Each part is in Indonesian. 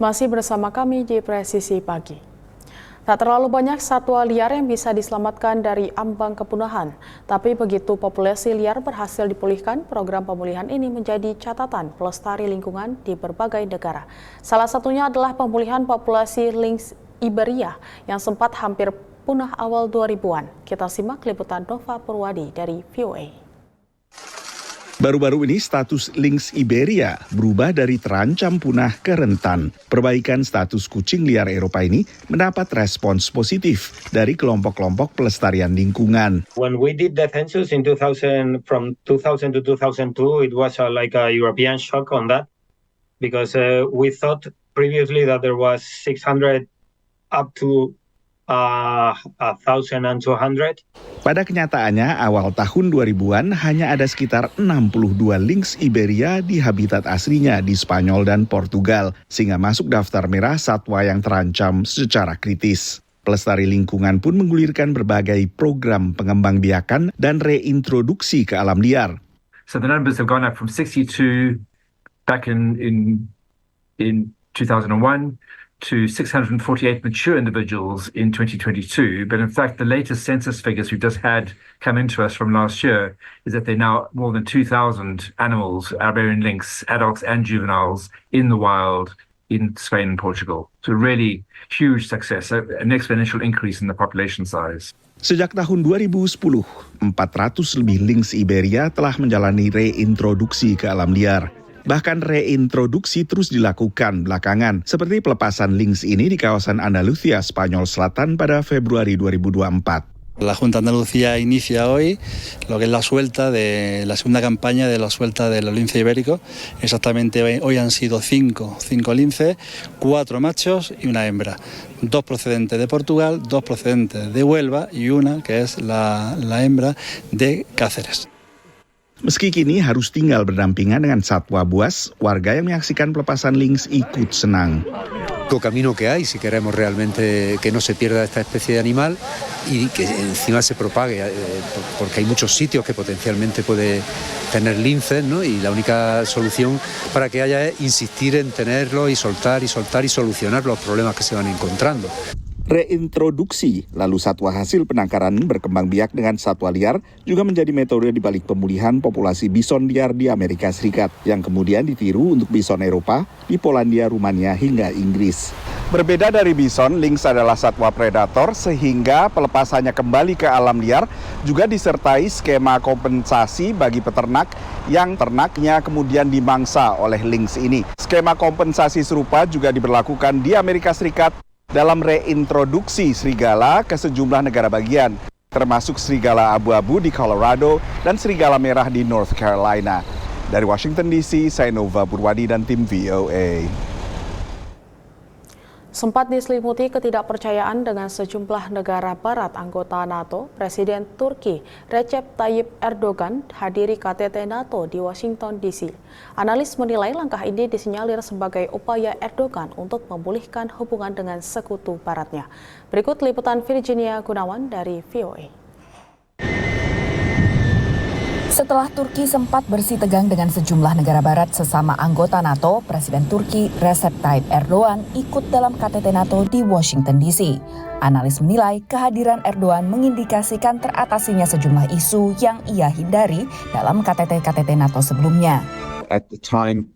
Masih bersama kami di Presisi Pagi. Tak terlalu banyak satwa liar yang bisa diselamatkan dari ambang kepunahan. Tapi begitu populasi liar berhasil dipulihkan, program pemulihan ini menjadi catatan pelestari lingkungan di berbagai negara. Salah satunya adalah pemulihan populasi lynx Iberia yang sempat hampir punah awal 2000-an. Kita simak liputan Nova Purwadi dari VOA. Baru-baru ini status lynx Iberia berubah dari terancam punah ke rentan. Perbaikan status kucing liar Eropa ini mendapat respons positif dari kelompok-kelompok pelestarian lingkungan. When we did the census in 2000, from 2000 to 2002, it was like a European shock on that, because we thought previously that there was 600 up to 1,200. Pada kenyataannya, awal tahun 2000-an hanya ada sekitar 62 lynx Iberia di habitat aslinya di Spanyol dan Portugal, sehingga masuk daftar merah satwa yang terancam secara kritis. Pelestari lingkungan pun menggulirkan berbagai program pengembangbiakan dan reintroduksi ke alam liar. So the numbers have gone up from 62 back in 2001 to 648 mature individuals in 2022. But in fact, the latest census figures we've just had come into us from last year is that there are now more than 2,000 animals, Iberian lynx, adults and juveniles, in the wild in Spain and Portugal. So really huge success, an exponential increase in the population size. Sejak tahun 2010, 400 lebih lynx Iberia telah menjalani reintroduksi ke alam liar. Bahkan reintroduksi terus dilakukan belakangan, seperti pelepasan lynx ini di kawasan Andalusia, Spanyol Selatan pada Februari 2024. La Junta de Andalucía inicia hoy lo que es la suelta de la segunda campaña de la suelta de los linces ibéricos. Exactamente hoy han sido cinco linces, 4 machos y una hembra. 2 procedentes de Portugal, 2 procedentes de Huelva y una que es la hembra de Cáceres. Meski kini harus tinggal berdampingan dengan satwa buas, warga yang menyaksikan pelepasan lynx ikut senang. Camino que hay si queremos realmente que no se pierda esta especie de animal y que encima se propague, porque hay muchos sitios que potencialmente puede tener linces, ¿no? Y la única solución para que haya es insistir en tenerlo y soltar y solucionar los problemas que se van encontrando. Reintroduksi, lalu satwa hasil penangkaran berkembang biak dengan satwa liar juga menjadi metode di balik pemulihan populasi bison liar di Amerika Serikat yang kemudian ditiru untuk bison Eropa di Polandia, Rumania hingga Inggris. Berbeda dari bison, lynx adalah satwa predator sehingga pelepasannya kembali ke alam liar juga disertai skema kompensasi bagi peternak yang ternaknya kemudian dimangsa oleh lynx ini. Skema kompensasi serupa juga diberlakukan di Amerika Serikat dalam reintroduksi serigala ke sejumlah negara bagian, termasuk serigala abu-abu di Colorado dan serigala merah di North Carolina. Dari Washington DC, saya Nova Purwadi dan tim VOA. Sempat diselimuti ketidakpercayaan dengan sejumlah negara barat anggota NATO, Presiden Turki Recep Tayyip Erdogan hadiri KTT NATO di Washington DC. Analis menilai langkah ini disinyalir sebagai upaya Erdogan untuk memulihkan hubungan dengan sekutu baratnya. Berikut liputan Virginia Gunawan dari VOA. Setelah Turki sempat bersitegang dengan sejumlah negara barat sesama anggota NATO, Presiden Turki Recep Tayyip Erdogan ikut dalam KTT NATO di Washington DC. Analis menilai kehadiran Erdogan mengindikasikan teratasinya sejumlah isu yang ia hindari dalam KTT NATO sebelumnya. At the time,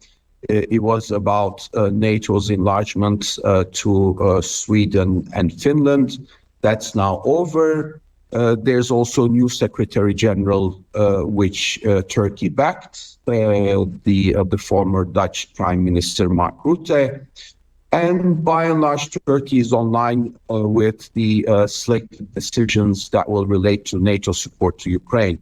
it was about NATO's enlargement to Sweden and Finland. That's now over. There's also new Secretary General, which Turkey backed, the former Dutch Prime Minister Mark Rutte. And by and large, Turkey is online with the slick decisions that will relate to NATO support to Ukraine.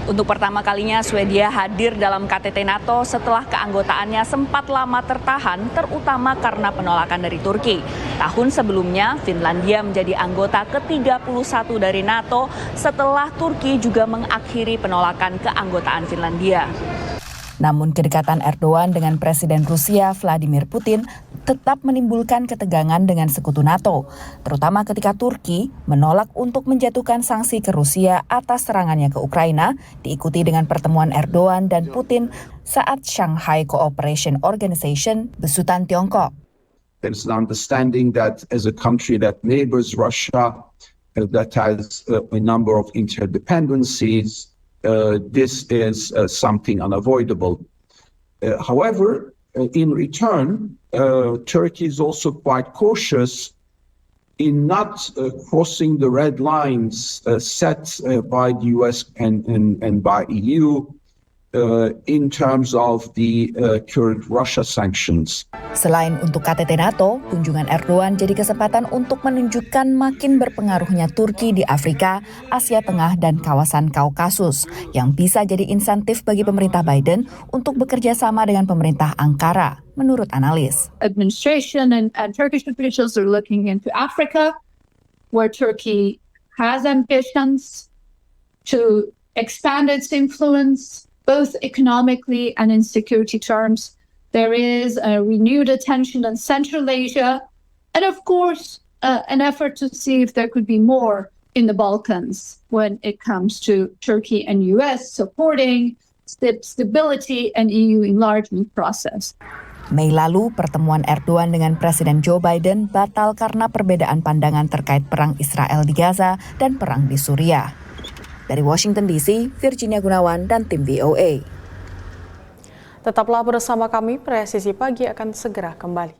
Untuk pertama kalinya Swedia hadir dalam KTT NATO setelah keanggotaannya sempat lama tertahan, terutama karena penolakan dari Turki. Tahun sebelumnya, Finlandia menjadi anggota ke-31 dari NATO setelah Turki juga mengakhiri penolakan keanggotaan Finlandia. Namun kedekatan Erdogan dengan Presiden Rusia Vladimir Putin tetap menimbulkan ketegangan dengan sekutu NATO, terutama ketika Turki menolak untuk menjatuhkan sanksi ke Rusia atas serangannya ke Ukraina, diikuti dengan pertemuan Erdogan dan Putin saat Shanghai Cooperation Organization besutan Tiongkok. There's an understanding that as a country that neighbors Russia, that has a number of interdependencies, this is something unavoidable. However, in return, Turkey is also quite cautious in not crossing the red lines set by the US and by EU in terms of the current Russia sanctions. Selain untuk KTT NATO, kunjungan Erdogan jadi kesempatan untuk menunjukkan makin berpengaruhnya Turki di Afrika, Asia Tengah, dan kawasan Kaukasus, yang bisa jadi insentif bagi pemerintah Biden untuk bekerja sama dengan pemerintah Ankara, menurut analis. Administration and Turkish officials are looking into Africa, where Turkey has ambitions to expand its influence, both economically and in security terms. There is a renewed attention on Central Asia, and of course, an effort to see if there could be more in the Balkans when it comes to Turkey and US supporting stability and EU enlargement process. Mei lalu, pertemuan Erdogan dengan Presiden Joe Biden batal karena perbedaan pandangan terkait perang Israel di Gaza dan perang di Suriah. Dari Washington DC, Virginia Gunawan dan tim VOA. Tetaplah bersama kami, Presisi Pagi akan segera kembali.